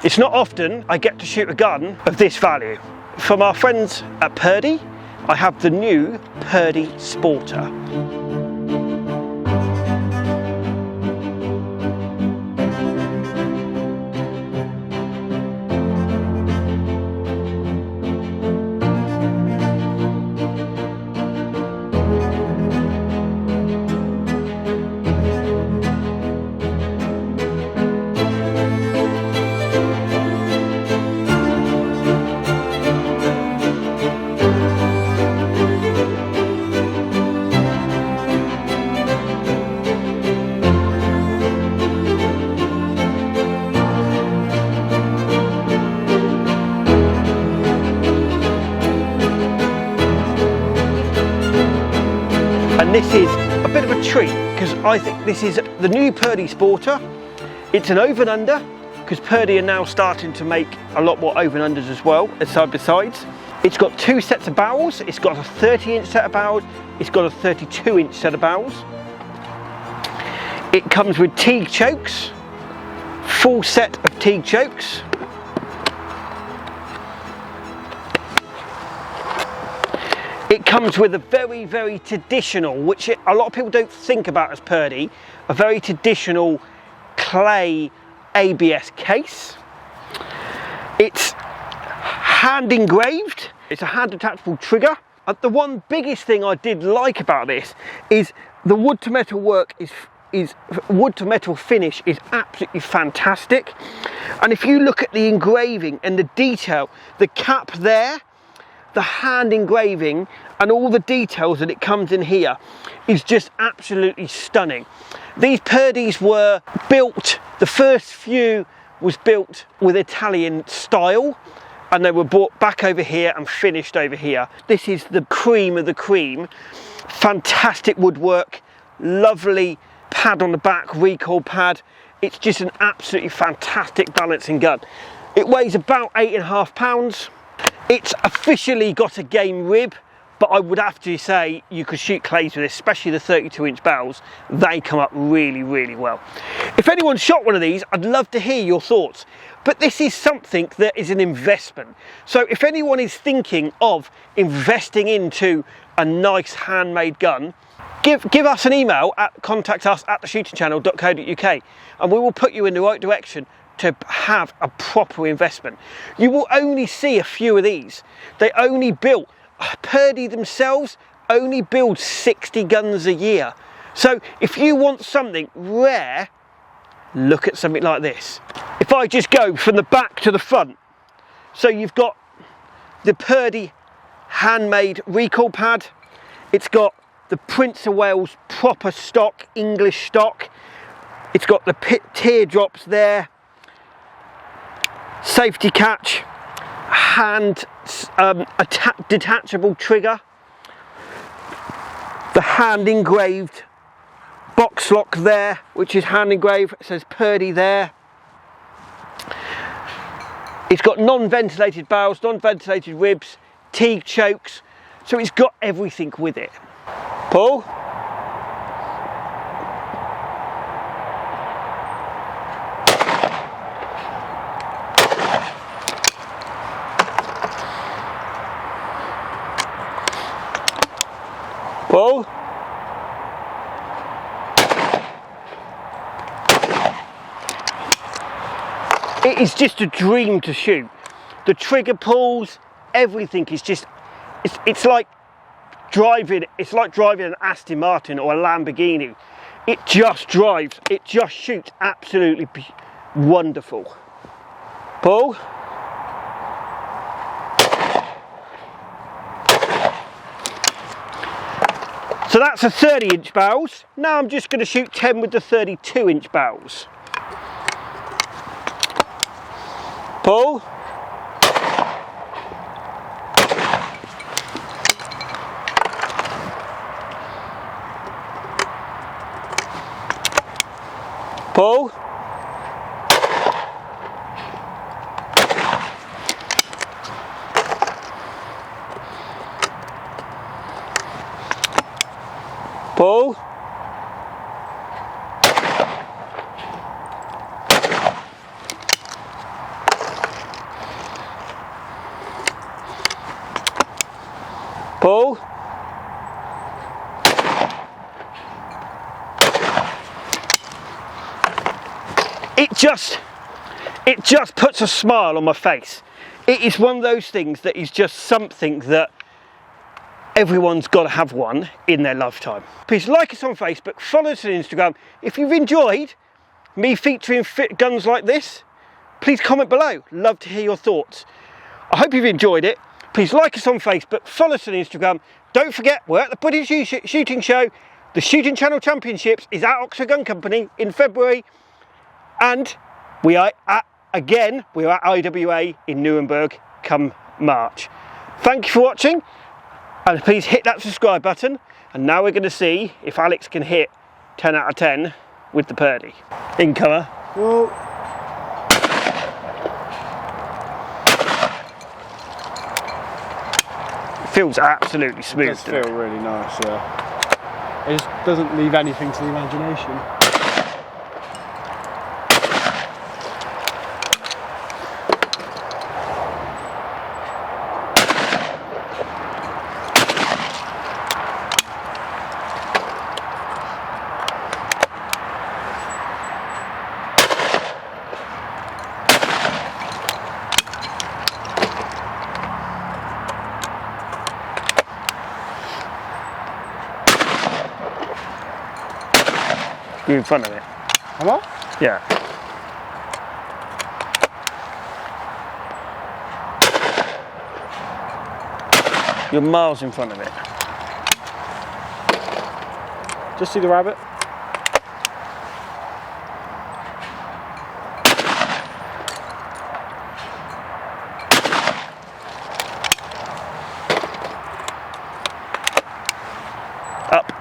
It's not often I get to shoot a gun of this value. From our friends at Purdy, I have the new Purdy Sporter. And this is a bit of a treat because I think this is the new Purdy Sporter. It's an over and under because Purdy are now starting to make a lot more over and unders as well as side by sides. It's got two sets of barrels. It's got a 30-inch set of barrels. It's got a 32-inch set of barrels. It comes with Teague chokes, full set of Teague chokes. It comes with a very, very traditional, which a lot of people don't think about as Purdy, a very traditional clay ABS case. It's hand engraved. It's a hand detachable trigger. The one biggest thing I did like about this is the wood to metal work is wood to metal finish is absolutely fantastic. And if you look at the engraving and the detail, the cap there, the hand engraving and all the details that it comes in here is just absolutely stunning. These Purdys were built, the first few was built with Italian style and they were brought back over here and finished over here. This is the cream of the cream. Fantastic woodwork, lovely pad on the back, recoil pad. It's just an absolutely fantastic balancing gun. It weighs about 8.5 pounds. It's officially got a game rib, but I would have to say you could shoot clays with this, especially the 32-inch barrels. They come up really, really well. If anyone shot one of these, I'd love to hear your thoughts. But this is something that is an investment. So if anyone is thinking of investing into a nice handmade gun, give us an email at contactus@theshootingchannel.co.uk and we will put you in the right direction to have a proper investment. You will only see a few of these. They only built, Purdy themselves only build 60 guns a year. So if you want something rare, look at something like this. If I just go from the back to the front, so you've got the Purdy handmade recoil pad. It's got the Prince of Wales proper stock, English stock. It's got the teardrops there. Safety catch, hand detachable trigger, the hand engraved box lock there, which is hand engraved, it says Purdy there. It's got non-ventilated barrels, non-ventilated ribs, Teague chokes, so it's got everything with it. Paul? Paul? It is just a dream to shoot. The trigger pulls, everything is just, it's like driving an Aston Martin or a Lamborghini. It just drives, it just shoots absolutely wonderful. Paul? So that's a 30-inch barrels. Now I'm just going to shoot 10 with the 32-inch barrels. Paul. Paul. Paul. Pull. It just puts a smile on my face. It is one of those things that is just something that everyone's got to have one in their lifetime. Please like us on Facebook, follow us on Instagram. If you've enjoyed me featuring fit guns like this, please comment below. Love to hear your thoughts. I hope you've enjoyed it. Please like us on Facebook, follow us on Instagram. Don't forget, we're at the British Shooting Show. The Shooting Channel Championships is at Oxford Gun Company in February. And we are at IWA in Nuremberg come March. Thank you for watching, and please hit that subscribe button. And now we're going to see if Alex can hit 10 out of 10 with the Purdy. Incomer. Whoa. Feels absolutely smooth. It does feel really nice, yeah. It just doesn't leave anything to the imagination. You're in front of it. Am I? Yeah. You're miles in front of it. Just see the rabbit. Up.